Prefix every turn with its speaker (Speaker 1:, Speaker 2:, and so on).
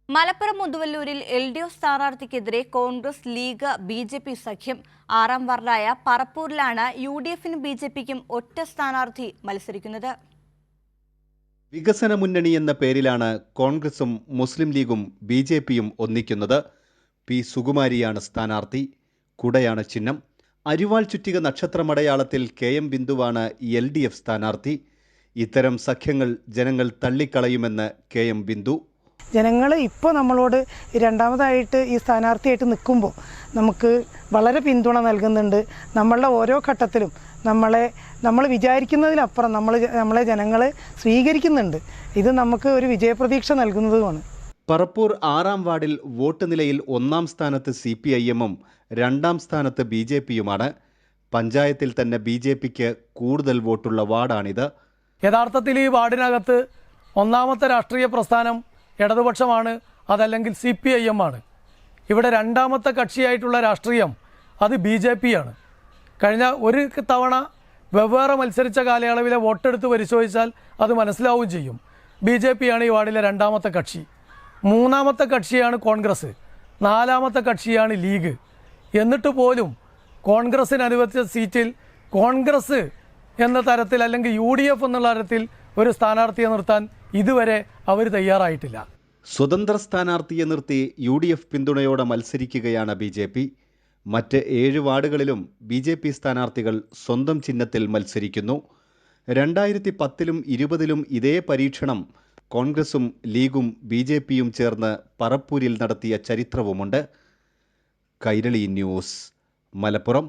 Speaker 1: മലപ്പുറം മുതുവല്ലൂരിൽ LDF സ്ഥാനാർത്ഥിക്കെതിരെ Congress League BJP സഖ്യം 6ാം വാർഡായ പറപ്പൂരിലാണ് UDFനും BJPക്കും ഒറ്റ സ്ഥാനാർത്ഥി മത്സരിക്കുന്നത്.
Speaker 2: വികസന മുന്നണി എന്ന പേരിലാണ് കോൺഗ്രസും മുസ്ലിം ലീഗും BJPയും ഒന്നിക്കുന്നത്. പി സുകുമാരിയാണ് സ്ഥാനാർത്ഥി. കുടയാണ് ചിഹ്നം. അരിവാൾ ചുറ്റിക നക്ഷത്രമടയാളത്തിൽ KM ബിന്ദുവാണ് LDF സ്ഥാനാർത്ഥി. ഇത്തരം സഖ്യങ്ങൾ ജനങ്ങൾ തള്ളിക്കളയുമെന്ന് KM ബിന്ദു.
Speaker 3: ജനങ്ങൾ ഇപ്പോൾ നമ്മളോട് രണ്ടാമതായിട്ട് ഈ സ്ഥാനാർത്ഥിയായിട്ട് നിൽക്കുമ്പോൾ നമുക്ക് വളരെ പിന്തുണ നൽകുന്നുണ്ട്. നമ്മളുടെ ഓരോ ഘട്ടത്തിലും നമ്മൾ വിചാരിക്കുന്നതിലപ്പുറം നമ്മളെ ജനങ്ങൾ സ്വീകരിക്കുന്നുണ്ട്. ഇത് നമുക്ക് ഒരു വിജയപ്രതീക്ഷ നൽകുന്നതുമാണ്.
Speaker 2: പറപ്പൂർ 6ാം വാർഡിൽ വോട്ട് നിലയിൽ 1ാം സ്ഥാനത്ത് CPIMഉം 2ാം സ്ഥാനത്ത് BJPയുമാണ്. പഞ്ചായത്തിൽ തന്നെ BJPക്ക് കൂടുതൽ വോട്ടുള്ള വാർഡാണിത്.
Speaker 4: യഥാർത്ഥത്തിൽ ഈ വാർഡിനകത്ത് ഒന്നാമത്തെ രാഷ്ട്രീയ പ്രസ്ഥാനം ഇടതുപക്ഷമാണ്, അതല്ലെങ്കിൽ CPIM ആണ്. ഇവിടെ രണ്ടാമത്തെ കക്ഷിയായിട്ടുള്ള രാഷ്ട്രീയം അത് BJPയാണ്. കഴിഞ്ഞ ഒരു തവണ വെവ്വേറെ മത്സരിച്ച കാലയളവിലെ വോട്ടെടുത്ത് പരിശോധിച്ചാൽ അത് മനസ്സിലാവുകയും ചെയ്യും. BJPയാണ് ഈ വാർഡിലെ രണ്ടാമത്തെ കക്ഷി. 3ാമത്തെ കക്ഷിയാണ് കോൺഗ്രസ്. 4ാമത്തെ കക്ഷിയാണ് ലീഗ്. എന്നിട്ട് പോലും കോൺഗ്രസിന് അനുവദിച്ച സീറ്റിൽ കോൺഗ്രസ് എന്ന തരത്തിൽ അല്ലെങ്കിൽ UDF എന്നുള്ള തരത്തിൽ ഒരു സ്ഥാനാർത്ഥിയെ നിർത്താൻ ഇതുവരെ അവർ തയ്യാറായിട്ടില്ല.
Speaker 2: സ്വതന്ത്ര സ്ഥാനാർത്ഥിയെ നിർത്തി UDF പിന്തുണയോടെ മത്സരിക്കുകയാണ് BJP. മറ്റ് 7 വാർഡുകളിലും BJP സ്ഥാനാർത്ഥികൾ സ്വന്തം ചിഹ്നത്തിൽ മത്സരിക്കുന്നു. 2010ലും 20ലും ഇതേ പരീക്ഷണം കോൺഗ്രസും ലീഗും BJPയും ചേർന്ന് പറപ്പൂരിൽ നടത്തിയ ചരിത്രവുമുണ്ട്. കൈരളി ന്യൂസ്, മലപ്പുറം.